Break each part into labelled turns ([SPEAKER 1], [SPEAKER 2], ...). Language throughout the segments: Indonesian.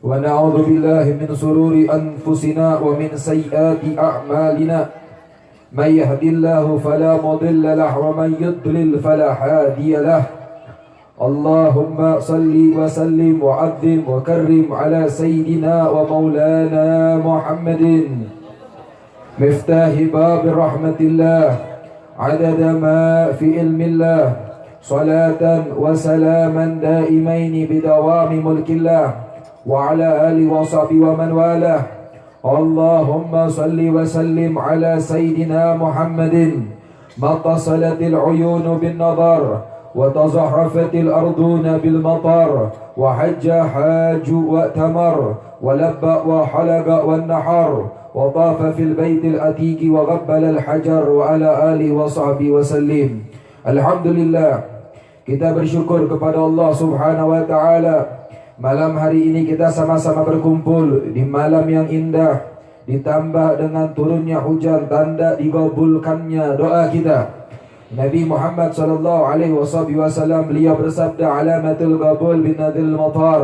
[SPEAKER 1] ونعوذ بالله من شرور أنفسنا ومن سيئات أعمالنا من يهد الله فلا مضل له ومن يضلل فلا هادي له اللهم صل وسلم وعظم وكرم على سيدنا ومولانا محمد مفتاح باب رحمة الله عدد ما في علم الله صلاة وسلاما دائمين بدوام ملك الله وعلى آله وصحبه ومن والاه اللهم صل وسلم على سيدنا محمد ما اتصلت العيون بالنظر وتزحرفت الأرضون بالمطر وحج حاج واتمر ولبى وحلق والنحر وطاف في البيت العتيق وقبل الحجر وعلى آله وصحبه وسلم. Alhamdulillah, kita bersyukur kepada Allah Subhanahu wa taala. Malam hari ini kita sama-sama berkumpul di malam yang indah, ditambah dengan turunnya hujan, tanda dikabulkannya doa kita. Nabi Muhammad sallallahu alaihi wasallam beliau bersabda, alamatul qabul binadil matar,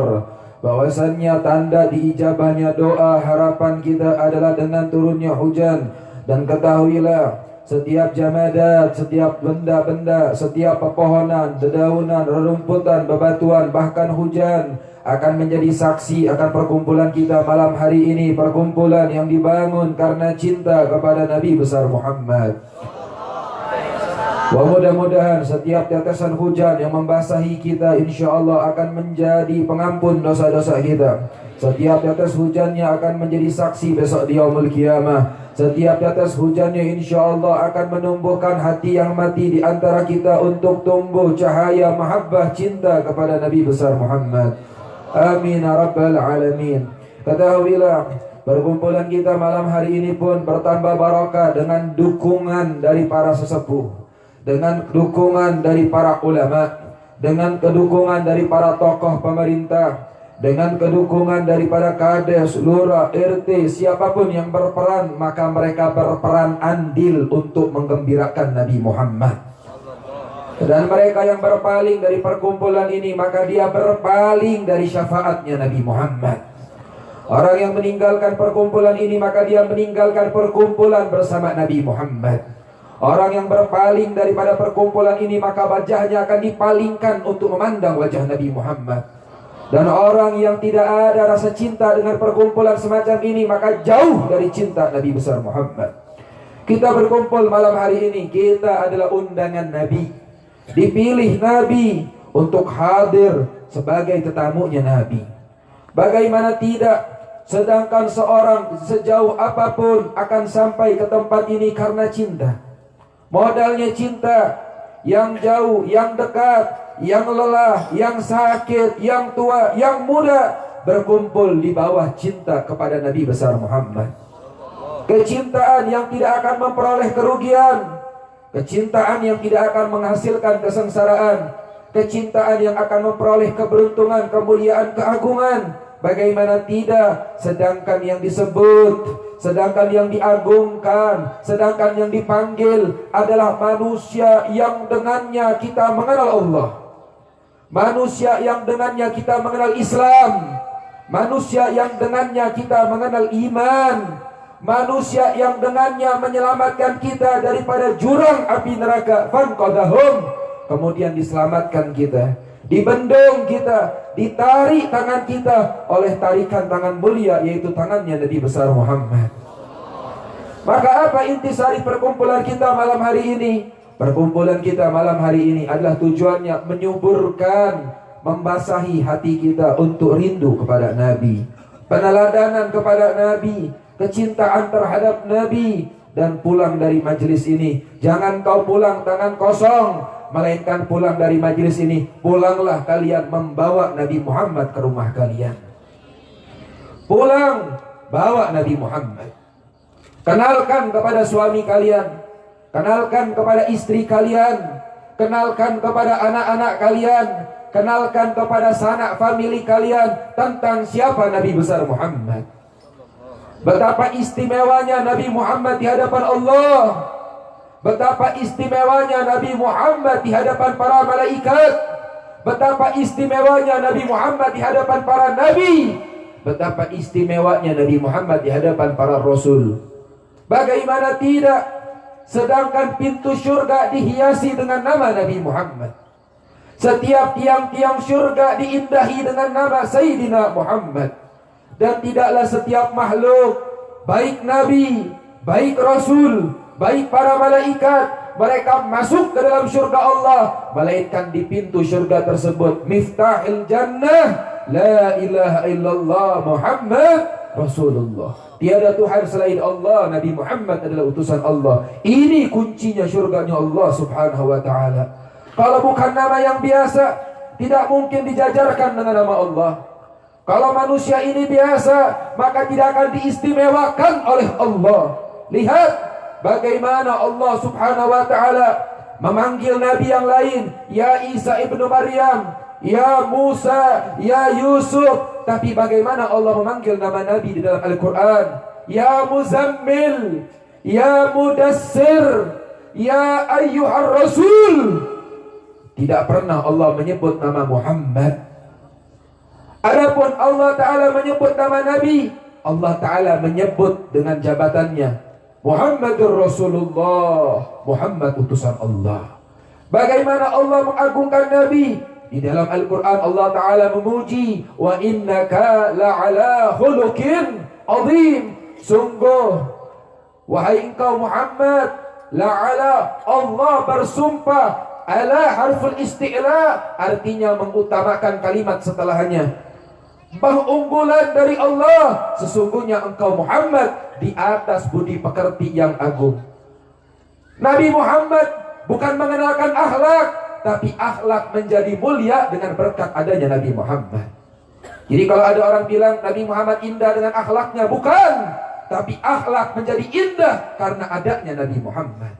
[SPEAKER 1] bahwasannya tanda diijabahnya doa harapan kita adalah dengan turunnya hujan. Dan ketahuilah, setiap jamadat, setiap benda-benda, setiap pepohonan, dedaunan, rerumputan, bebatuan, bahkan hujan akan menjadi saksi akan perkumpulan kita malam hari ini. Perkumpulan yang dibangun karena cinta kepada Nabi besar Muhammad. Mudah-mudahan setiap tetesan hujan yang membasahi kita insya Allah akan menjadi pengampun dosa-dosa kita. Setiap tetes hujannya akan menjadi saksi besok di yaumul qiyamah. Setiap tetes hujannya insya Allah akan menumbuhkan hati yang mati di antara kita untuk tumbuh cahaya mahabbah cinta kepada Nabi besar Muhammad. Amin ya rabbal alamin. Ketahuilah, perkumpulan kita malam hari ini pun bertambah barakah dengan dukungan dari para sesepuh, dengan dukungan dari para ulama, dengan kedukungan dari para tokoh pemerintah, dengan kedukungan daripada kades, lurah, RT, siapapun yang berperan, maka mereka berperan andil untuk menggembirakan Nabi Muhammad. Dan mereka yang berpaling dari perkumpulan ini, maka dia berpaling dari syafaatnya Nabi Muhammad. Orang yang meninggalkan perkumpulan ini, maka dia meninggalkan perkumpulan bersama Nabi Muhammad. Orang yang berpaling daripada perkumpulan ini, maka wajahnya akan dipalingkan untuk memandang wajah Nabi Muhammad. Dan orang yang tidak ada rasa cinta dengan perkumpulan semacam ini, maka jauh dari cinta Nabi besar Muhammad. Kita berkumpul malam hari ini, kita adalah undangan Nabi. Dipilih Nabi untuk hadir sebagai tetamunya Nabi. Bagaimana tidak, sedangkan seorang sejauh apapun akan sampai ke tempat ini karena cinta. Modalnya cinta, yang jauh, yang dekat, yang lelah, yang sakit, yang tua, yang muda, berkumpul di bawah cinta kepada Nabi besar Muhammad. Kecintaan yang tidak akan memperoleh kerugian, kecintaan yang tidak akan menghasilkan kesengsaraan, kecintaan yang akan memperoleh keberuntungan, kemuliaan, keagungan. Bagaimana tidak, sedangkan yang disebut, sedangkan yang diagungkan, sedangkan yang dipanggil adalah manusia yang dengannya kita mengenal Allah, manusia yang dengannya kita mengenal Islam, manusia yang dengannya kita mengenal iman, manusia yang dengannya menyelamatkan kita daripada jurang api neraka, fanqadahum, kemudian diselamatkan kita, dibendung kita, ditarik tangan kita oleh tarikan tangan mulia, yaitu tangannya Nabi besar Muhammad. Maka apa intisari perkumpulan kita malam hari ini? Perkumpulan kita malam hari ini adalah tujuannya menyuburkan, membasahi hati kita untuk rindu kepada Nabi, peneladanan kepada Nabi, kecintaan terhadap Nabi. Dan pulang dari majelis ini, jangan kau pulang tangan kosong, melainkan pulang dari majelis ini, pulanglah kalian membawa Nabi Muhammad ke rumah kalian. Pulang, bawa Nabi Muhammad. Kenalkan kepada suami kalian, kenalkan kepada istri kalian, kenalkan kepada anak-anak kalian, kenalkan kepada sanak famili kalian tentang siapa Nabi besar Muhammad. Betapa istimewanya Nabi Muhammad di hadapan Allah, betapa istimewanya Nabi Muhammad di hadapan para malaikat, betapa istimewanya Nabi Muhammad di hadapan para nabi, betapa istimewanya Nabi Muhammad di hadapan para rasul. Bagaimana tidak, sedangkan pintu surga dihiasi dengan nama Nabi Muhammad. Setiap tiang-tiang surga diindahi dengan nama Sayyidina Muhammad. Dan tidaklah setiap makhluk, baik nabi, baik rasul, baik para malaikat, mereka masuk ke dalam surga Allah, melainkan di pintu surga tersebut miftahil jannah, la ilaha illallah Muhammad Rasulullah. Tiada Tuhan selain Allah, Nabi Muhammad adalah utusan Allah. Ini kuncinya surganya Allah subhanahu wa ta'ala. Kalau bukan nama yang biasa, tidak mungkin dijajarkan dengan nama Allah. Kalau manusia ini biasa, maka tidak akan diistimewakan oleh Allah. Lihat bagaimana Allah subhanahu wa ta'ala memanggil Nabi yang lain, ya Isa ibnu Maryam, ya Musa, ya Yusuf. Tapi bagaimana Allah memanggil nama Nabi di dalam Al-Quran? Ya Muzammil, ya Mudassir, ya Ayyuhar Rasul. Tidak pernah Allah menyebut nama Muhammad. Adapun Allah Ta'ala menyebut nama Nabi, Allah Ta'ala menyebut dengan jabatannya, Muhammadur Rasulullah, Muhammad utusan Allah. Bagaimana Allah mengagungkan Nabi? Di dalam Al-Quran Allah Ta'ala memuji, wa innaka la'ala khuluqin azim. Sungguh wahai engkau Muhammad, la'ala, Allah bersumpah, ala harful isti'la, artinya mengutamakan kalimat setelahnya, pengunggulan dari Allah. Sesungguhnya engkau Muhammad di atas budi pekerti yang agung. Nabi Muhammad bukan mengenalkan akhlak, tapi akhlak menjadi mulia dengan berkat adanya Nabi Muhammad. Jadi kalau ada orang bilang Nabi Muhammad indah dengan akhlaknya, bukan, tapi akhlak menjadi indah karena adanya Nabi Muhammad.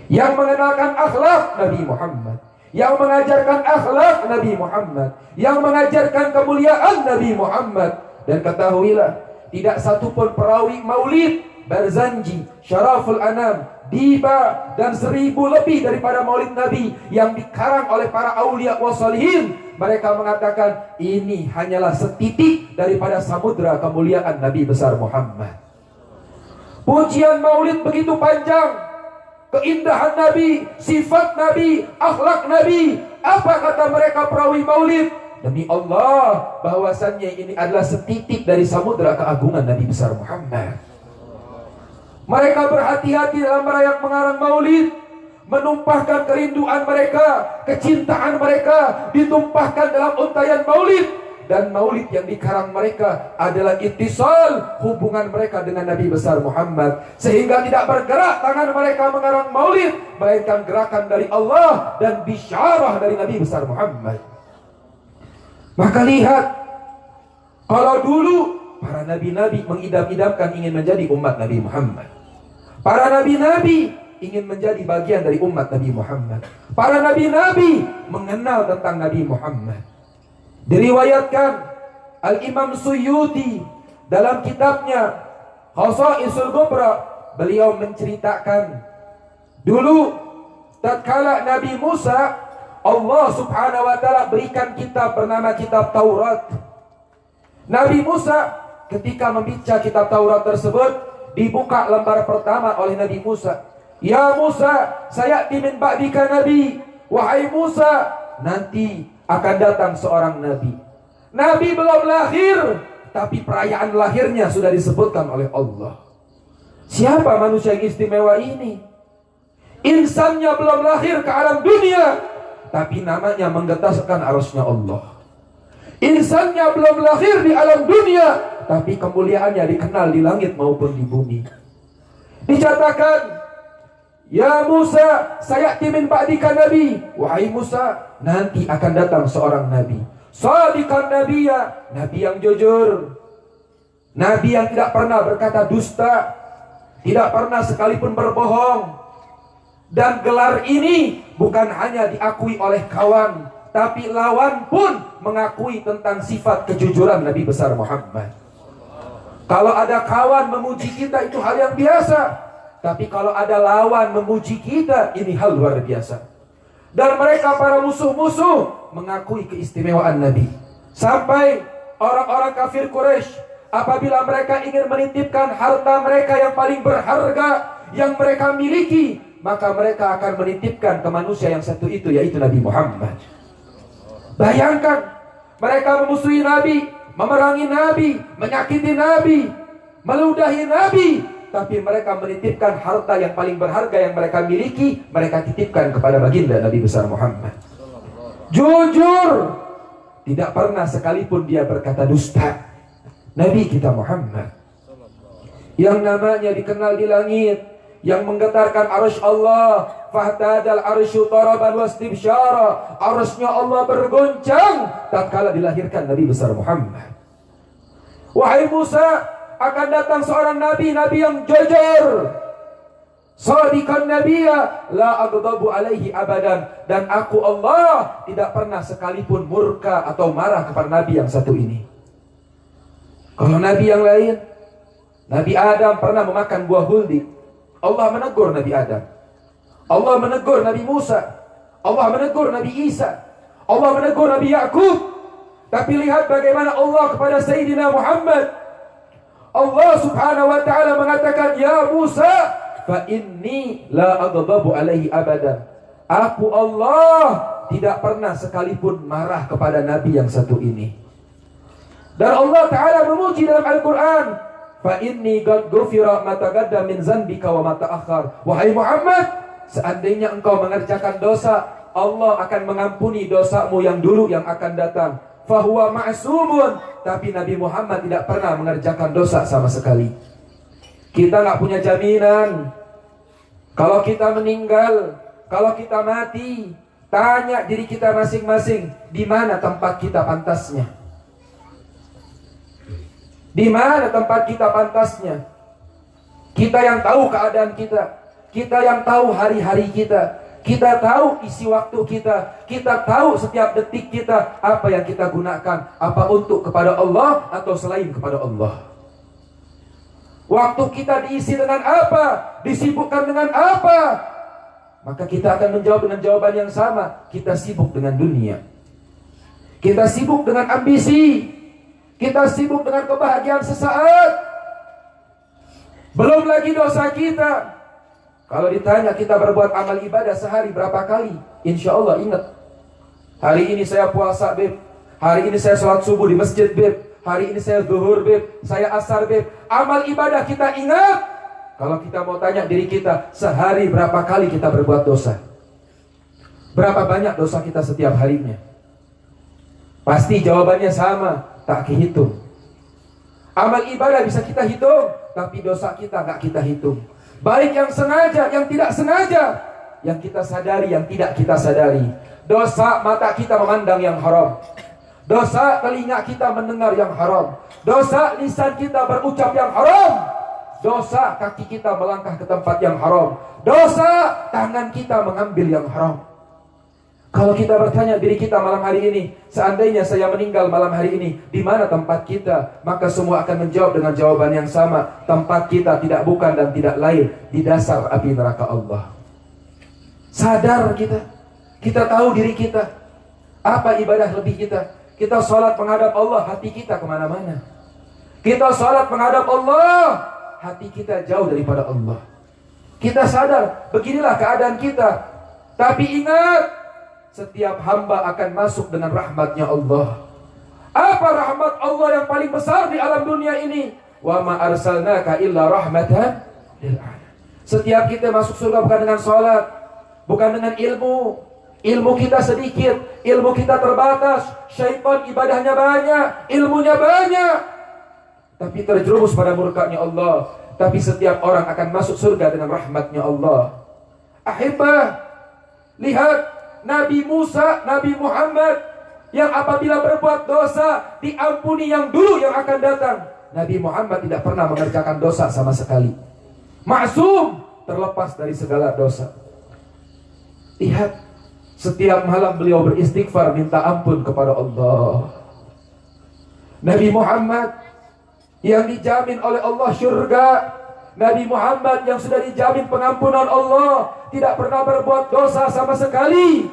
[SPEAKER 1] Yang mengenalkan akhlak Nabi Muhammad, yang mengajarkan akhlak Nabi Muhammad, yang mengajarkan kemuliaan Nabi Muhammad. Dan ketahuilah, tidak satupun perawi maulid, Barzanji, Syaraful Anam, Diba, dan 1000 lebih daripada maulid Nabi yang dikarang oleh para aulia wa salihin, mereka mengatakan ini hanyalah setitik daripada samudra kemuliaan Nabi besar Muhammad. Pujian maulid begitu panjang, keindahan Nabi, sifat Nabi, akhlak Nabi. Apa kata mereka perawi maulid? Demi Allah, bahwasannya ini adalah setitik dari samudra keagungan Nabi besar Muhammad. Mereka berhati-hati dalam merayak mengarang maulid, menumpahkan kerinduan mereka, kecintaan mereka ditumpahkan dalam untayan maulid. Dan maulid yang dikarang mereka adalah ittisal, hubungan mereka dengan Nabi besar Muhammad, sehingga tidak bergerak tangan mereka mengarang maulid, melainkan gerakan dari Allah dan bisyarah dari Nabi besar Muhammad. Maka lihat, kalau dulu para nabi-nabi mengidam-idamkan ingin menjadi umat Nabi Muhammad. Para nabi-nabi ingin menjadi bagian dari umat Nabi Muhammad. Para nabi-nabi mengenal tentang Nabi Muhammad. Diriwayatkan Al-Imam Suyuti dalam kitabnya Khasaisul Kubra, beliau menceritakan dulu tatkala Nabi Musa, Allah subhanahu wa ta'ala berikan kitab bernama kitab Taurat. Nabi Musa ketika membaca kitab Taurat tersebut, dibuka lembar pertama oleh Nabi Musa. Ya Musa, sayati min ba'dika nabi. Wahai Musa, nanti akan datang seorang nabi. Nabi belum lahir, tapi perayaan lahirnya sudah disebutkan oleh Allah. Siapa manusia yang istimewa ini? Insannya belum lahir ke alam dunia, tapi namanya menggetaskan arasnya Allah. Insannya belum lahir di alam dunia, tapi kemuliaannya dikenal di langit maupun di bumi. Dicatatkan, ya Musa, sayati min ba'dika nabi. Wahai Musa, nanti akan datang seorang nabi. Shadiqan nabiyya, nabi yang jujur, nabi yang tidak pernah berkata dusta, tidak pernah sekalipun berbohong. Dan gelar ini bukan hanya diakui oleh kawan, tapi lawan pun mengakui tentang sifat kejujuran Nabi besar Muhammad. Kalau ada kawan memuji kita itu hal yang biasa, tapi kalau ada lawan memuji kita, ini hal luar biasa. Dan mereka para musuh-musuh mengakui keistimewaan Nabi. Sampai orang-orang kafir Quraisy apabila mereka ingin menitipkan harta mereka yang paling berharga yang mereka miliki, maka mereka akan menitipkan ke manusia yang satu itu, yaitu Nabi Muhammad. Bayangkan, mereka memusuhi Nabi, memerangi Nabi, menyakiti Nabi, meludahi Nabi, tapi mereka menitipkan harta yang paling berharga yang mereka miliki, mereka titipkan kepada baginda Nabi besar Muhammad. Jujur, tidak pernah sekalipun dia berkata dusta. Nabi kita Muhammad, yang namanya dikenal di langit, yang menggetarkan arsy Allah, fahtadal arsyu taraban wastibsyara, arsy-nya Allah bergoncang tatkala dilahirkan Nabi besar Muhammad. Wahai Musa, akan datang seorang nabi yang jujur, shadiqan nabiyya, la aghdabu alaihi abadan, dan aku Allah tidak pernah sekalipun murka atau marah kepada nabi yang satu ini. Kalau nabi yang lain, Nabi Adam pernah memakan buah huldi, Allah menegur Nabi Adam, Allah menegur Nabi Musa, Allah menegur Nabi Isa, Allah menegur Nabi Yakub. Tapi lihat bagaimana Allah kepada Sayyidina Muhammad. Allah subhanahu wa ta'ala mengatakan, ya Musa, fa inni la aghdabu alaihi abadan. Aku Allah tidak pernah sekalipun marah kepada nabi yang satu ini. Dan Allah Ta'ala memuji dalam Al-Quran, fa inni qad ghufira ma taqaddama min zanbika wa ma ta'akhkhar. Wahai Muhammad, seandainya engkau mengerjakan dosa, Allah akan mengampuni dosamu yang dulu yang akan datang. Fahuwa ma'sumun. Tapi Nabi Muhammad tidak pernah mengerjakan dosa sama sekali. Kita nggak punya jaminan. Kalau kita meninggal, kalau kita mati, tanya diri kita masing-masing, di mana tempat kita pantasnya? Di mana tempat kita pantasnya? Kita yang tahu keadaan kita, kita yang tahu hari-hari kita, kita tahu isi waktu kita, kita tahu setiap detik kita apa yang kita gunakan, apa untuk kepada Allah atau selain kepada Allah. Waktu kita diisi dengan apa, disibukkan dengan apa, maka kita akan menjawab dengan jawaban yang sama. Kita sibuk dengan dunia, kita sibuk dengan ambisi, kita sibuk dengan kebahagiaan sesaat. Belum lagi dosa kita. Kalau ditanya kita berbuat amal ibadah sehari berapa kali, insya Allah ingat. Hari ini saya puasa, beb. Hari ini saya sholat subuh di masjid, beb. Hari ini saya zuhur, beb. Saya asar, beb. Amal ibadah kita ingat. Kalau kita mau tanya diri kita, sehari berapa kali kita berbuat dosa? Berapa banyak dosa kita setiap harinya? Pasti jawabannya sama, tak kehitung. Amal ibadah bisa kita hitung, tapi dosa kita gak kita hitung. Baik yang sengaja, yang tidak sengaja, yang kita sadari, yang tidak kita sadari. Dosa mata kita memandang yang haram, dosa telinga kita mendengar yang haram, dosa lisan kita berucap yang haram, dosa kaki kita melangkah ke tempat yang haram, dosa tangan kita mengambil yang haram. Kalau kita bertanya diri kita malam hari ini, seandainya saya meninggal malam hari ini, di mana tempat kita? Maka semua akan menjawab dengan jawaban yang sama. Tempat kita tidak bukan dan tidak lain di dasar api neraka Allah. Sadar kita, kita tahu diri kita. Apa ibadah lebih kita? Kita sholat menghadap Allah, hati kita kemana-mana. Kita sholat menghadap Allah, hati kita jauh daripada Allah. Kita sadar, beginilah keadaan kita. Tapi ingat, setiap hamba akan masuk dengan rahmatnya Allah. Apa rahmat Allah yang paling besar di alam dunia ini? Wa ma arsalnaka illa rahmatan lil alamin. Setiap kita masuk surga bukan dengan sholat, bukan dengan ilmu. Ilmu kita sedikit, ilmu kita terbatas. Syaitan ibadahnya banyak, ilmunya banyak, tapi terjerumus pada murkanya Allah. Tapi setiap orang akan masuk surga dengan rahmatnya Allah. Ahibah, lihat Nabi Musa, Nabi Muhammad, yang apabila berbuat dosa diampuni yang dulu yang akan datang. Nabi Muhammad tidak pernah mengerjakan dosa sama sekali. Maksum, terlepas dari segala dosa. Lihat, setiap malam beliau beristighfar minta ampun kepada Allah. Nabi Muhammad yang dijamin oleh Allah syurga, Nabi Muhammad yang sudah dijamin pengampunan Allah, tidak pernah berbuat dosa sama sekali.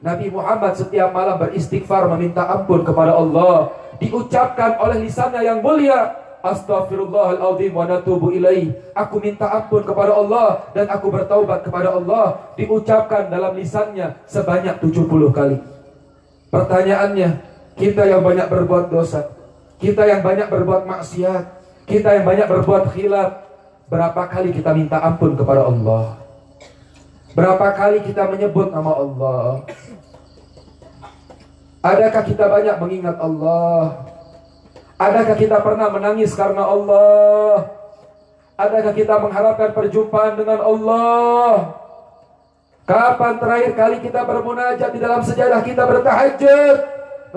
[SPEAKER 1] Nabi Muhammad setiap malam beristighfar meminta ampun kepada Allah. Diucapkan oleh lisannya yang mulia, Astaghfirullahaladzim wa natubu ilaih. Aku minta ampun kepada Allah dan aku bertaubat kepada Allah. Diucapkan dalam lisannya sebanyak 70 kali. Pertanyaannya, kita yang banyak berbuat dosa, kita yang banyak berbuat maksiat, kita yang banyak berbuat khilaf, berapa kali kita minta ampun kepada Allah? Berapa kali kita menyebut nama Allah? Adakah kita banyak mengingat Allah? Adakah kita pernah menangis karena Allah? Adakah kita mengharapkan perjumpaan dengan Allah? Kapan terakhir kali kita bermunajat di dalam sejadah kita bertahajud,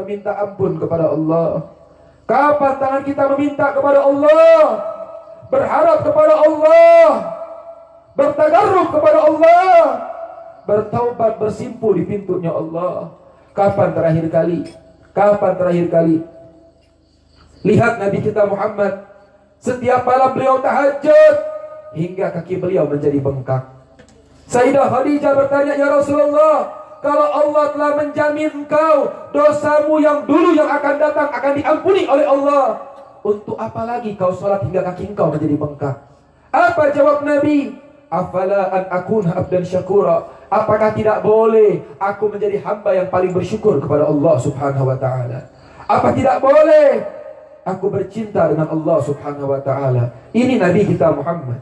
[SPEAKER 1] meminta ampun kepada Allah? Kapan tangan kita meminta kepada Allah, berharap kepada Allah, bertagarrub kepada Allah, bertaubat, bersimpuh di pintunya Allah? Kapan terakhir kali? Kapan terakhir kali? Lihat Nabi kita Muhammad, setiap malam beliau tahajud hingga kaki beliau menjadi bengkak. Sayyidah Khadijah bertanya, ya Rasulullah, kalau Allah telah menjamin engkau dosamu yang dulu yang akan datang akan diampuni oleh Allah, untuk apa lagi kau sholat hingga kaki engkau menjadi bengkak? Apa jawab Nabi? Afala an akuna abdan syakura. Apakah tidak boleh aku menjadi hamba yang paling bersyukur kepada Allah Subhanahu wa taala? Apa tidak boleh aku bercinta dengan Allah Subhanahu wa taala? Ini Nabi kita Muhammad.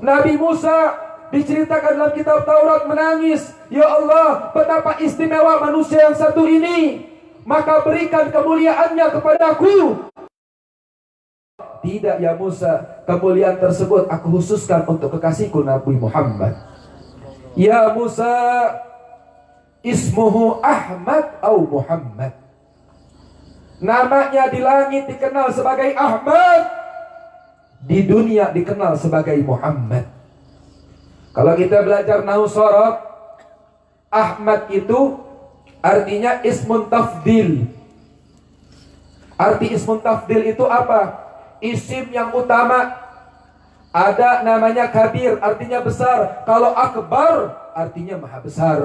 [SPEAKER 1] Nabi Musa diceritakan dalam kitab Taurat menangis, ya Allah, betapa istimewa manusia yang satu ini, maka berikan kemuliaannya kepadaku. Tidak ya Musa, kemuliaan tersebut aku khususkan untuk kekasihku Nabi Muhammad. Ya Musa, ismuhu Ahmad atau Muhammad. Namanya di langit dikenal sebagai Ahmad, di dunia dikenal sebagai Muhammad. Kalau kita belajar nahwu shorab, Ahmad itu artinya ismun tafdil. Arti ismun tafdil itu apa? Isim yang utama. Ada namanya kabir, artinya besar. Kalau akbar, artinya maha besar.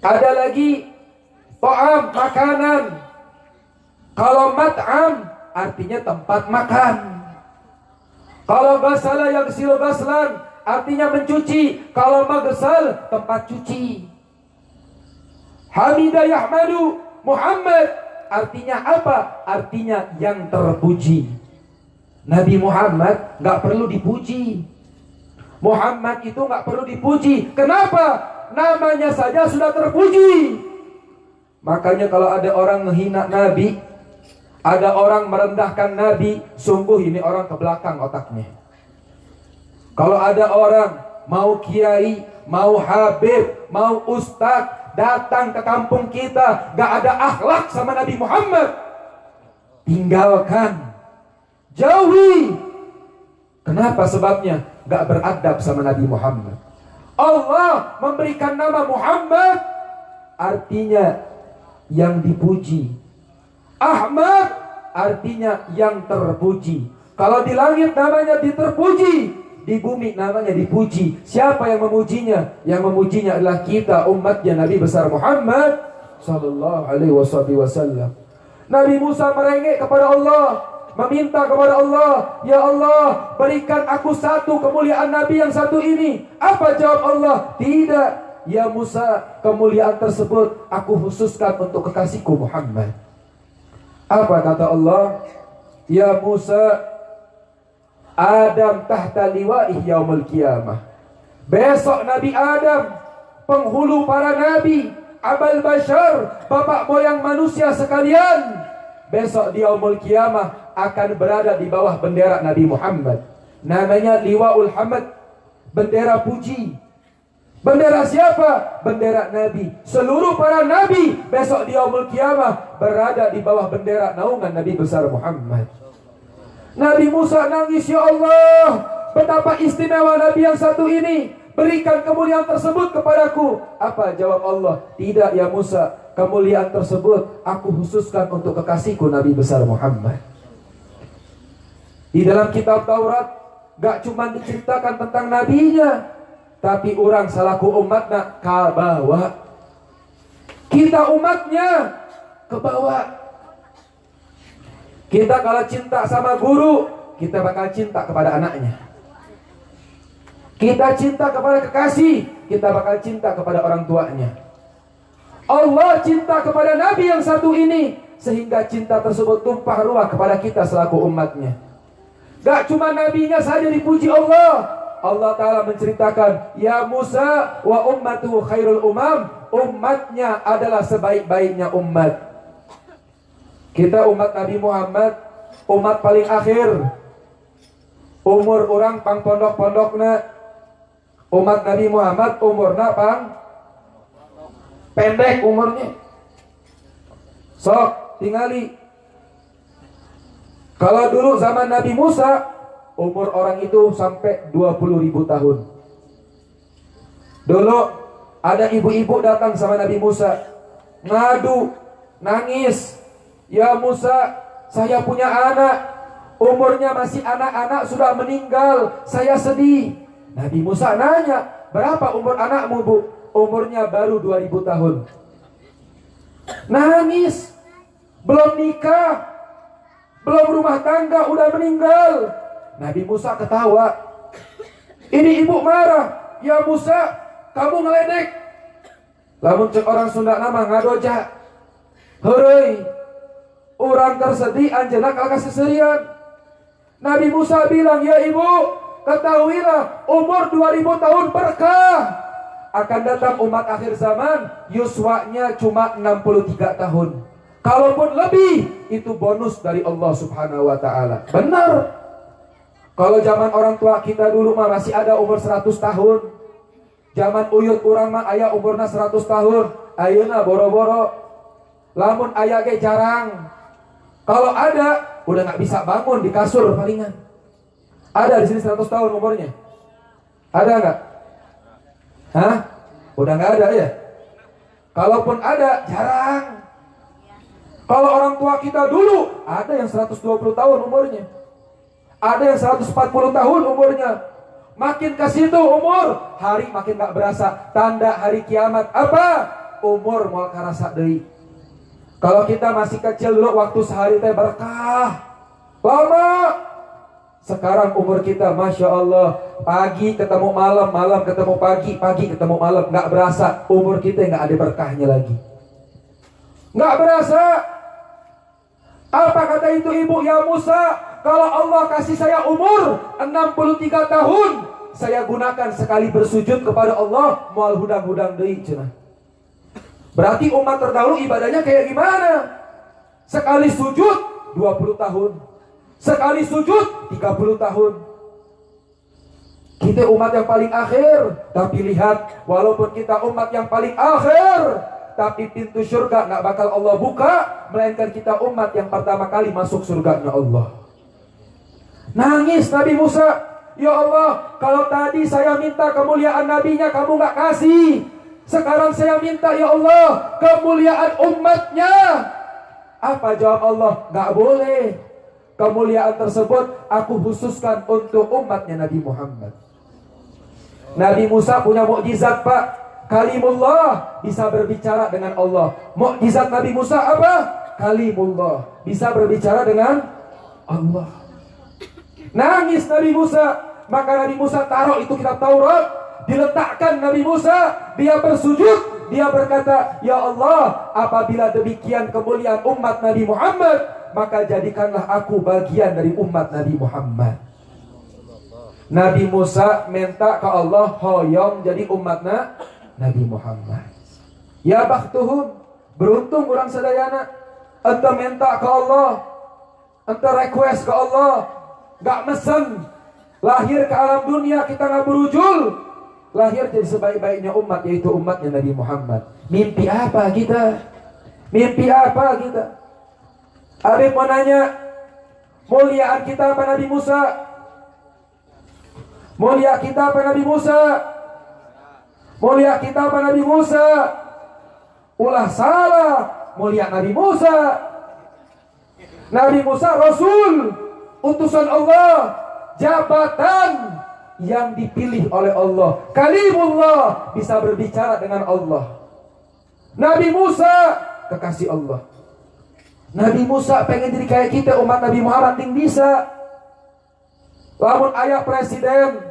[SPEAKER 1] Ada lagi ta'am, makanan. Kalau mat'am, artinya tempat makan. Kalau ghasala yaghsilu ghaslan, artinya mencuci. Kalau maghsal, tempat cuci. Hamidah yahmadu, Muhammad, artinya apa? Artinya yang terpuji. Nabi Muhammad gak perlu dipuji. Muhammad itu gak perlu dipuji. Kenapa? Namanya saja sudah terpuji. Makanya kalau ada orang menghina Nabi, ada orang merendahkan Nabi, sungguh ini orang ke belakang otaknya. Kalau ada orang mau kiai, mau habib, mau ustadz datang ke kampung kita, gak ada akhlak sama Nabi Muhammad, tinggalkan, jauhi. Kenapa sebabnya? Gak beradab sama Nabi Muhammad. Allah memberikan nama Muhammad, artinya yang dipuji. Ahmad artinya yang terpuji. Kalau di langit namanya diterpuji, di bumi namanya dipuji. Siapa yang memujinya? Yang memujinya adalah kita, umatnya Nabi besar Muhammad sallallahu alaihi wasallam. Nabi Musa merengek kepada Allah, meminta kepada Allah, ya Allah, berikan aku satu kemuliaan Nabi yang satu ini. Apa jawab Allah? Tidak, ya Musa, kemuliaan tersebut aku khususkan untuk kekasihku Muhammad. Apa kata Allah? Ya Musa, Adam tahta liwa'ih yaumul qiyamah. Besok Nabi Adam, penghulu para nabi, abal bashar, bapak moyang manusia sekalian, besok di yaumul qiyamah akan berada di bawah bendera Nabi Muhammad. Namanya liwa'ul hamd, bendera puji. Bendera siapa? Bendera Nabi. Seluruh para nabi besok di yaumul qiyamah berada di bawah bendera naungan Nabi besar Muhammad. Nabi Musa nangis, ya Allah, betapa istimewa Nabi yang satu ini, berikan kemuliaan tersebut kepadaku. Apa jawab Allah? Tidak ya Musa, kemuliaan tersebut aku khususkan untuk kekasihku Nabi besar Muhammad. Di dalam kitab Taurat gak cuma diceritakan tentang nabinya, tapi orang salaku umatna ka bawah. Kita umatnya ke bawah. Kita kalau cinta sama guru, kita bakal cinta kepada anaknya. Kita cinta kepada kekasih, kita bakal cinta kepada orang tuanya. Allah cinta kepada Nabi yang satu ini, sehingga cinta tersebut tumpah ruah kepada kita selaku umatnya. Gak cuma nabinya saja dipuji Allah. Allah Ta'ala menceritakan, ya Musa wa ummatuhu khairul umam, umatnya adalah sebaik-baiknya umat. Kita umat Nabi Muhammad, umat paling akhir. Umur orang pang pondok-pondokna. Umat Nabi Muhammad umurna pang pendek umurnya. Sok tingali. Kalau dulu zaman Nabi Musa, umur orang itu sampai 20.000 tahun. Dulu ada ibu-ibu datang sama Nabi Musa, ngadu, nangis. Ya Musa, saya punya anak, umurnya masih anak-anak, sudah meninggal, saya sedih. Nabi Musa nanya, berapa umur anakmu bu? Umurnya baru 2000 tahun. Nangis, belum nikah, belum rumah tangga, udah meninggal. Nabi Musa ketawa. Ini ibu marah. Ya Musa, kamu ngeledek. Lamun cek orang Sunda nama ngadoja. Heureui, urang tersedih anjeunna kakak seserian. Nabi Musa bilang, ya ibu, ketahuilah umur 2000 tahun berkah. Akan datang umat akhir zaman, yuswanya cuma 63 tahun. Kalaupun lebih, itu bonus dari Allah Subhanahu wa Ta'ala. Benar. Kalau zaman orang tua kita dulu mah masih ada umur 100 tahun. Zaman uyut urang mah aya umurna 100 tahun. Ayeuna boro-boro. Lamun aya ge jarang. Kalau ada, udah nggak bisa bangun di kasur palingan. Ada di sini 100 tahun umurnya? Ada nggak? Hah? Udah nggak ada ya? Kalaupun ada, jarang. Kalau orang tua kita dulu, ada yang 120 tahun umurnya. Ada yang 140 tahun umurnya. Makin ke situ umur, hari makin gak berasa. Tanda hari kiamat. Apa? Umur mau karasa deui. Kalau kita masih kecil dulu, waktu sehari teh berkah. Lama. Sekarang umur kita, Masya Allah, pagi ketemu malam, malam ketemu pagi, pagi ketemu malam. Gak berasa. Umur kita gak ada berkahnya lagi. Gak berasa. Apa kata itu ibu? Ya Musa, kalau Allah kasih saya umur 63 tahun, saya gunakan sekali bersujud kepada Allah, moal hudang-hudang deui cenah. Berarti umat terdahulu ibadahnya kayak gimana? Sekali sujud 20 tahun. Sekali sujud 30 tahun. Kita umat yang paling akhir, tapi lihat, walaupun kita umat yang paling akhir, tapi pintu surga gak bakal Allah buka, melainkan kita umat yang pertama kali masuk surganya Allah. Nangis Nabi Musa, ya Allah, kalau tadi saya minta kemuliaan nabinya kamu gak kasih. Sekarang saya minta ya Allah kemuliaan umatnya. Apa jawab Allah? Gak boleh. Kemuliaan tersebut aku khususkan untuk umatnya Nabi Muhammad. Nabi Musa punya mukjizat Pak. Kalimullah, bisa berbicara dengan Allah. Mukjizat Nabi Musa apa? Kalimullah, bisa berbicara dengan Allah. Nangis Nabi Musa. Maka Nabi Musa taruh itu kitab Taurat, diletakkan Nabi Musa, dia bersujud, dia berkata, ya Allah, apabila demikian kemuliaan umat Nabi Muhammad, maka jadikanlah aku bagian dari umat Nabi Muhammad. Nabi Musa minta ke Allah hoyong jadi umatnya Nabi Muhammad. Ya bakhtuhum, beruntung orang sadayana. Ente minta ke Allah, ente request ke Allah, gak mesen lahir ke alam dunia kita gak berujul, lahir jadi sebaik-baiknya umat, yaitu umatnya Nabi Muhammad. Mimpi apa kita? Mimpi apa kita? Arif mau nanya, muliaan kita apa Nabi Musa? Mulia kita apa Nabi Musa? Mulia kita apa Nabi Musa? Ulah salah, mulia Nabi Musa. Nabi Musa Rasul, utusan Allah, jabatan yang dipilih oleh Allah. Kalimullah, bisa berbicara dengan Allah. Nabi Musa, kekasih Allah. Nabi Musa pengen jadi kayak kita umat Nabi Muhammad, ting bisa. Lamun ayah presiden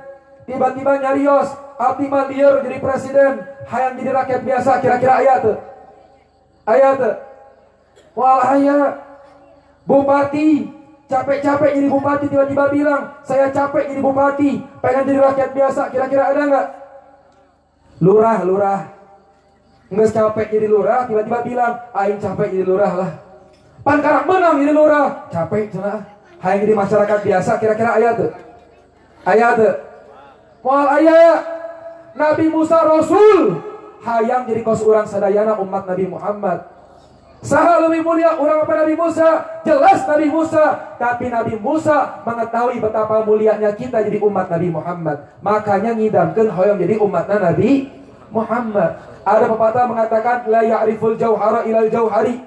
[SPEAKER 1] tiba-tiba nyarios abdi mah lieur jadi presiden, hayang jadi rakyat biasa, kira-kira ayah tuh. Ayah tuh. Wal ayah bupati capek-capek jadi bupati, tiba-tiba bilang saya capek jadi bupati, pengen jadi rakyat biasa, kira-kira ada nggak? Lurah nggak capek jadi lurah, tiba-tiba bilang aing capek jadi lurah lah. Pan karak menang jadi lurah, capek cenah. Hayang jadi masyarakat biasa, kira-kira ayah tuh. Ayah tuh. Moal ayah Nabi Musa Rasul, hayang jadi kos urang sadayana umat Nabi Muhammad. Saha lebih mulia orang apa Nabi Musa? Jelas Nabi Musa. Tapi Nabi Musa mengetahui betapa mulianya kita jadi umat Nabi Muhammad. Makanya ngidamkeun hoyong jadi umatna Nabi Muhammad. Ada pepatah mengatakan la ya'riful jauhara ilal jauhari.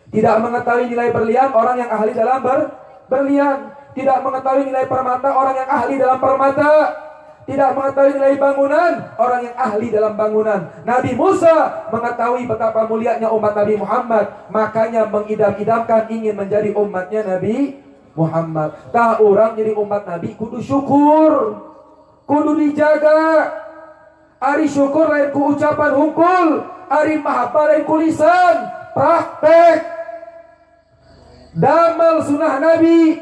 [SPEAKER 1] Tidak mengetahui nilai berlian orang yang ahli dalam berlian. Tidak mengetahui nilai permata orang yang ahli dalam permata. Tidak mengetahui nilai bangunan orang yang ahli dalam bangunan. Nabi Musa mengetahui betapa mulianya umat Nabi Muhammad, makanya mengidam-idamkan ingin menjadi umatnya Nabi Muhammad. Tah orang jadi umat Nabi kudu syukur, kudu dijaga. Ari syukur lain ku ucapan hungkul, ari mahabbah lain ku lisan, praktek. Damal sunnah Nabi,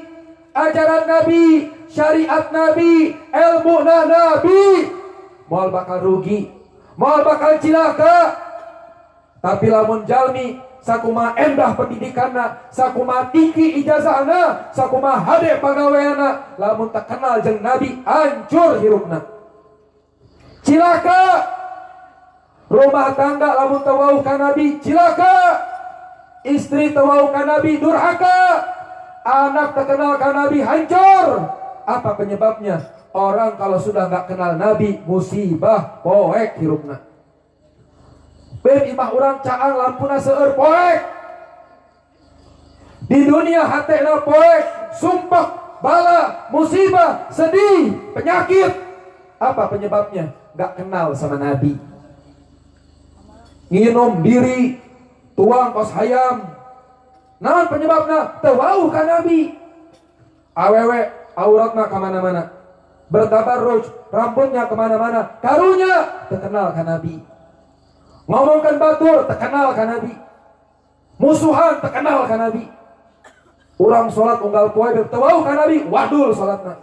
[SPEAKER 1] ajaran Nabi, syariat Nabi, ilmu Nabi, moal bakal rugi, moal bakal cilaka. Tapi lamun jalmi sakuma endah pendidikanna, sakuma tinggi ijazahna, sakuma hade pagaweana, lamun tak kenal jeung Nabi, hancur hirupna, cilaka. Rumah tangga lamun teu wauh ka Nabi, cilaka. Istri teu wauh ka Nabi, durhaka. Anak terkenal ka Nabi, hancur. Apa penyebabnya? Orang kalau sudah nggak kenal Nabi, musibah poek hirupna. Ben imah orang caang lampuna seueur poek. Di dunia hatena poek, sumpah, bala, musibah, sedih, penyakit. Apa penyebabnya? Nggak kenal sama Nabi. Nginum diri, tuang kos hayam. Naon penyebabna? Teu wauh ka Nabi. Awewe auratna kemana-mana, bertabarruj, rambutnya kemana-mana, karunya terkenal ka Nabi. Ngomongkan batur terkenal ka Nabi. Musuhan terkenal ka Nabi. Urang salat unggal poe teu wauh ka Nabi, wadul salatna.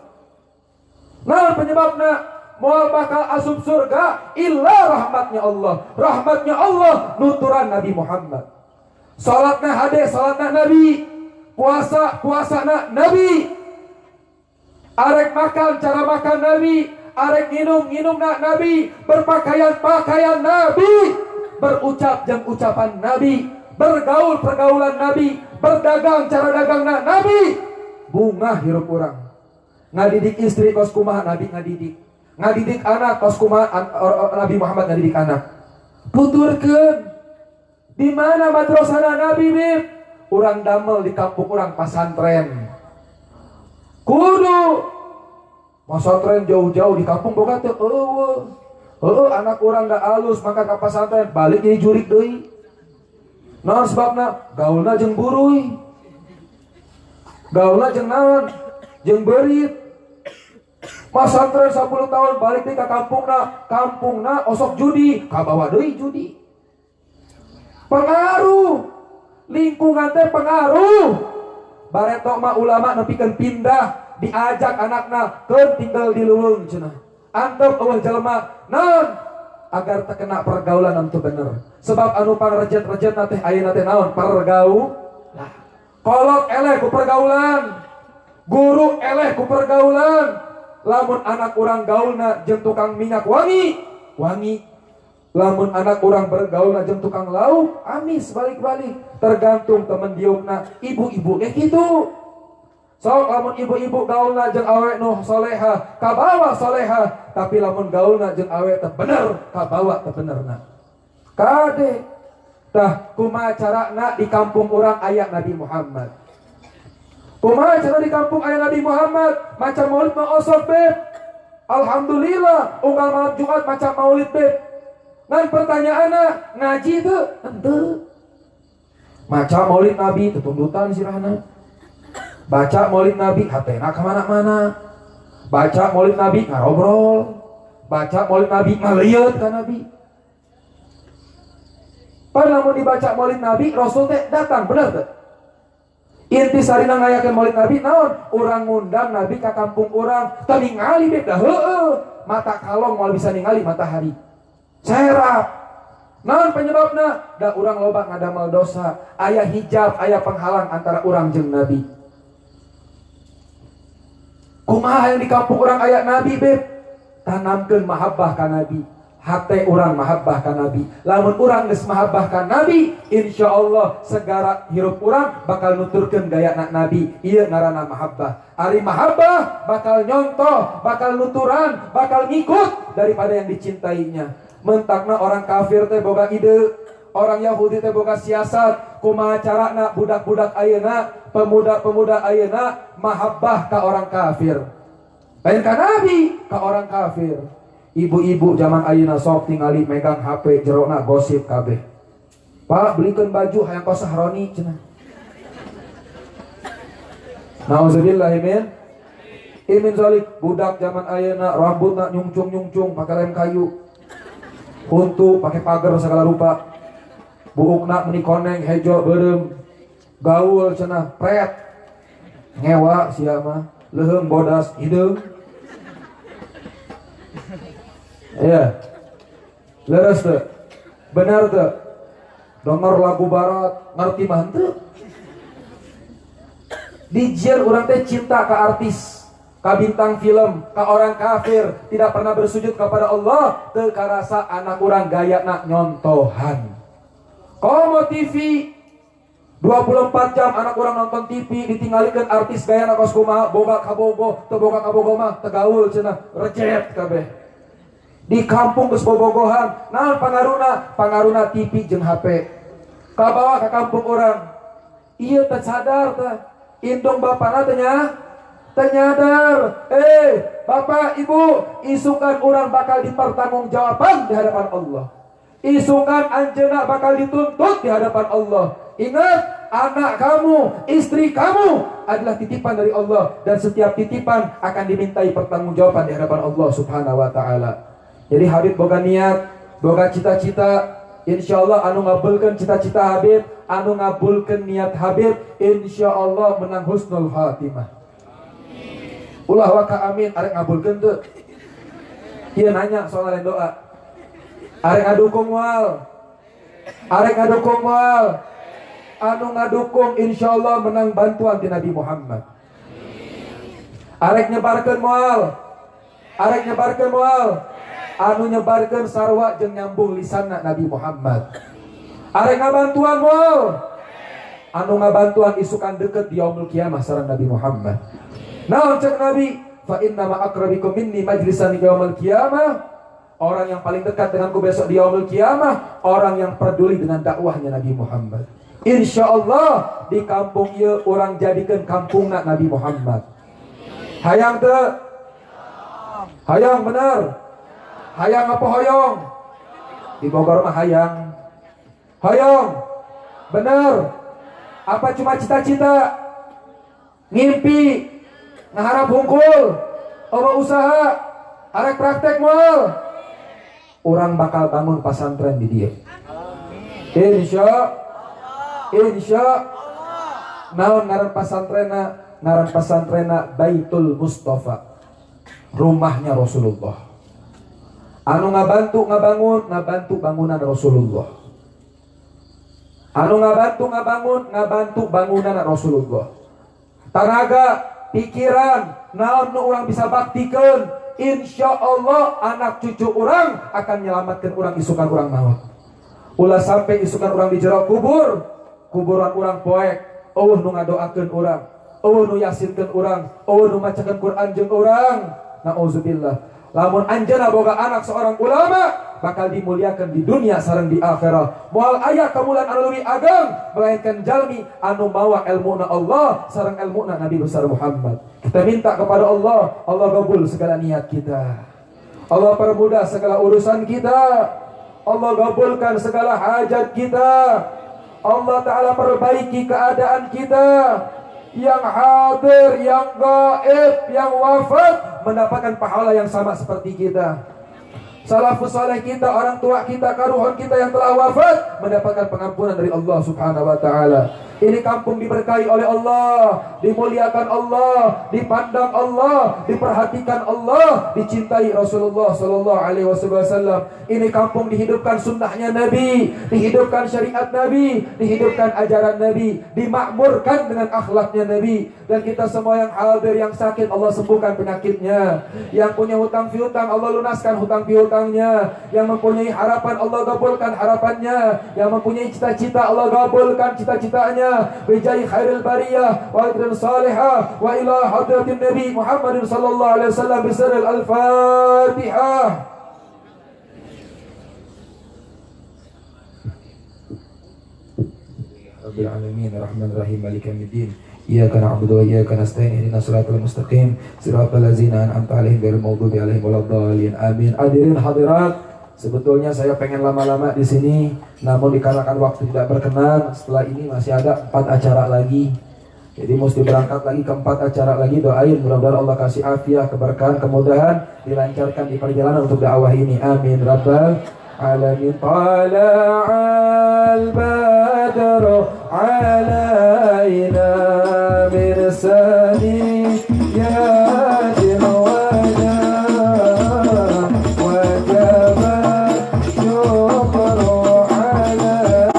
[SPEAKER 1] Naon penyebabna? Moal bakal asup surga illa rahmatnya Allah. Rahmatnya Allah nuturan Nabi Muhammad. Salatna hade salatna Nabi, puasa Nabi. Arek makan cara makan Nabi, arek minum Nabi, berpakaian Nabi, berucap jang ucapan Nabi, bergaul pergaulan Nabi, berdagang cara dagang Nabi. Bunga hirup urang. Ngadidik istri kos kumaha Nabi ngadidik anak kos kumaha Nabi Muhammad ngadidik anak. Tuturkeun di mana madrasahna Nabi bib? Urang damel di kampung urang pasantren. Kudu pasantren jauh-jauh di kampung boga teu eueuh. Anak urang da alus maka ka pasantren balik jadi jurik deui. Naon sebabna? Gaulna jeung buruy. Gaulna jeung naon? Jeung beurit. Pasantren 10 tahun balik deui ka kampungna osok judi, kabawa deui judi. Pengaruh lingkungan teh pengaruh. Bareto mah ulama nepikeun pindah, diajak anakna keun tinggal di leuweung cenah. Antep eueuh jelema naon agar terkena pergaulan anu teu bener. Sebab anu pangrejet-rejetna teh ayeuna teh naon? Pergaulan. Kolot eleh ku pergaulan. Guru eleh ku pergaulan. Lamun anak urang gaulna jeung tukang minyak wangi. Lamun anak orang bergaulna jeung tukang lauk, amis balik-balik. Tergantung temen diukna, ibu-ibu gitu. Sok lamun ibu-ibu gaulna jeung awe nu soleha, kabawa soleha. Tapi lamun gaulna jeung awe teu bener, kabawa teu benerna. Kade. Tah kumaha carana di kampung urang aya Nabi Muhammad. Kumaha cara di kampung aya Nabi Muhammad? Macam maulid mah osok beb. Alhamdulillah unggal malam Jumat macam maulid beb. Ngan pertanyaanna ngaji teu? Henteu. Maca maulid Nabi tetundutan sirahna. Baca maulid Nabi hatena kemana-mana. Baca maulid Nabi ngarobrol. Baca maulid Nabi ngalieut ka Nabi. Lamun dibaca maulid Nabi Rasul teh datang, bener teh? Inti sarina ngayakeun maulid Nabi naon? Urang ngundang Nabi ka kampung urang, teu ningali beb dah heueuh. Mata kalong moal bisa ningali matahari. Serap. Naon penyebabna? Da urang loba ngadamel dosa, aya hijab, aya penghalang antara urang jeung Nabi. Kumaha yang di kampung urang aya Nabi beb? Tanamkeun mahabbah ka Nabi. Hate urang mahabbah ka Nabi. Lamun urang geus mahabbah ka Nabi, insyaallah segara hirup urang bakal nuturkeun gaya Nabi. Ieu ngaranna mahabbah. Ari mahabbah bakal nyontoh, bakal nuturan, bakal ngikut daripada yang dicintainya. Mentakna orang kafir teh boga ide, orang Yahudi teh boga siasat, kumaha carana budak-budak ayeuna, pemuda-pemuda ayeuna mahabbah ka orang kafir. Lain ka Nabi, ka orang kafir. Ibu-ibu zaman ayeuna sok tingali megang HP jerona gosip kabeh. Pak, belikeun baju hayang ka Sahroni cenah. Nauzubillah min zalik. Budak zaman ayeuna rambutna nyungcung-nyungcung pakai lem kayu. Huntu pakai pagar segala rupa. Buukna meni koneng hejo beureum. Gaul cenah pret. Ngewa sia mah, leuheung bodas hideung. Iya. Leres teu? Benar teu? Denger lagu barat, ngerti mah henteu? Dijieun urang teh cinta ka artis, ka bintang film, ka orang kafir, tidak pernah bersujud kepada Allah, teu karasa anak urang gayana nyontohan. Komo TV 24 jam anak urang nonton TV ditinggalikeun artis gayana kos kumaha, boga kabogo, teu boga kabogo mah teu gaul cenah, reject kabeh. Di kampung geus bobogohan, naon pangaruna? Pangaruna TV jeung HP. Kabawa ka kampung urang. Ieu teh sadar teh, indung bapana teh nya ternyadar, bapak ibu, isukan orang bakal dipertanggungjawaban di hadapan Allah. Isukan anjeuna bakal dituntut di hadapan Allah. Ingat, anak kamu, istri kamu adalah titipan dari Allah, dan setiap titipan akan dimintai pertanggungjawaban di hadapan Allah Subhanahu wa taala. Jadi Habib boga niat, boga cita-cita, insyaallah anu ngabulkeun cita-cita Habib, anu ngabulkeun niat Habib, insyaallah menang husnul khatimah. Ulah waka amin, arek ngabulkeun teu? Ieu nanya soal lain doa. Arek ngadukung moal. Arek ngadukung moal. Anu ngadukung insyaallah menang bantuan di Nabi Muhammad. Arek nyebarkeun moal. Arek nyebarkeun moal. Anu nyebarkeun sarwa jeung nyambung lisanna Nabi Muhammad. Arek ngabantuan moal. Anu ngabantuan isukan deukeut di yaumul kiamah sareng Nabi Muhammad. Naon cek Nabi, fa inna ma aqrabikum minni majlisan yaumil qiyamah. Orang yang paling dekat denganku besok di yaumil qiyamah, orang yang peduli dengan dakwahnya Nabi Muhammad. Insyaallah di kampung ieu orang jadikan kampungna Nabi Muhammad. Hayang teu? Hayang bener? Hayang apa hoyong? Di Bogor mah hayang. Hoyong? Bener? Apa cuma cita-cita? Ngimpi? Ngaharap hungkul, orang usaha, arek praktek moal, orang bakal bangun pesantren di dia. Insya naon ngaran pesantrenna Baitul Mustafa, rumahnya Rasulullah. Anu ngabantu bangunan Rasulullah. Anu ngabantu bangunan Rasulullah. Tenaga, pikiran, naon nu urang bisa baktikeun, insyaallah anak cucu urang akan menyelamatkan urang isukan urang maut. Ulah sampai isukan urang di jero kubur, kuburan urang poek, eueuh nu ngadoakeun urang, eueuh nu yasinkeun urang, eueuh nu macakeun Quran jeung urang. Nauzubillah. Lamun anjeunna boga anak seorang ulama, bakal dimuliakan di dunia sareng di akhirat. Moal aya kamulan anu leuwih ageng melainkan jalmi anu mawa ilmuna Allah sareng ilmuna Nabi besar Muhammad. Kita minta kepada Allah, Allah kabul segala niat kita. Allah permudah segala urusan kita. Allah kabulkan segala hajat kita. Allah Ta'ala perbaiki keadaan kita. Yang hadir, yang gaib, yang wafat mendapatkan pahala yang sama seperti kita. Salafus saleh kita, orang tua kita, karuhun kita yang telah wafat mendapatkan pengampunan dari Allah Subhanahu wa taala. Ini kampung diberkahi oleh Allah, dimuliakan Allah, dipandang Allah, diperhatikan Allah, dicintai Rasulullah sallallahu alaihi wasallam. Ini kampung dihidupkan sunnahnya Nabi, dihidupkan syariat Nabi, dihidupkan ajaran Nabi, dimakmurkan dengan akhlaknya Nabi. Dan kita semua yang hadir, yang sakit, Allah sembuhkan penyakitnya. Yang punya hutang piutang, Allah lunaskan hutang piutangnya. Yang mempunyai harapan, Allah kabulkan harapannya. Yang mempunyai cita-cita, Allah kabulkan cita-citanya. Bijai khairil bariyah wa idrin salihah wa ila hadratin Nabi Muhammadin sallallahu alaihi wasallam bisiril al-Fatihah. Rabbil alamin arrahmanir rahim maliki yaumiddin. Iyyaka na'budu wa iyyaka nasta'in ihdinas siratal mustaqim siratal ladzina an'amta 'alaihim ghairil maghdubi 'alaihim waladdallin. Amin. Hadirin hadirat, sebetulnya saya pengen lama-lama di sini, namun dikarenakan waktu tidak berkenan, setelah ini masih ada 4 acara lagi. Jadi mesti berangkat lagi ke 4 acara lagi. Doain mudah-mudahan Allah kasih afiah, keberkahan, kemudahan, dilancarkan di perjalanan untuk dakwah ini. Amin rabbal alamin. Tala'al badru alaina min saniyatil wajah wajaba syukru ala